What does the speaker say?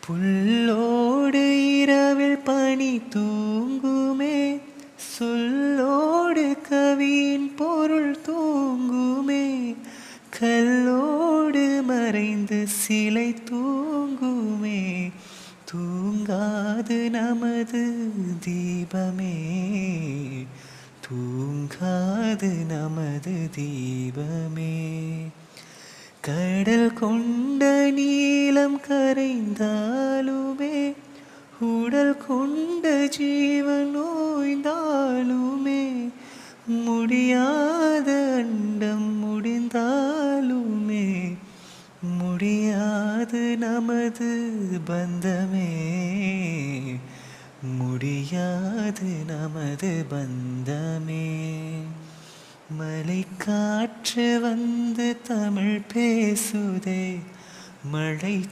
புல்லோடு இரவில் பனி தூங்குமே, சொல்லோடு கவியின் பொருள் தூங்குமே, கல்லோடு மறைந்து சிலை தூங்குமே, தூங்காது நமது தீபமே, தூங்காது நமது தீபமே. கடல் கொண்ட நீளம் கரைந்தாலுமே, உடல் கொண்ட ஜீவன் ஓய்ந்தாலுமே, முடியாத அண்டம் முடிந்தாலுமே, முடியாது நமது பந்தமே, முடியாது நமது பந்தமே. மலை காற்று வந்து தமிழ் பேசுதே, மழை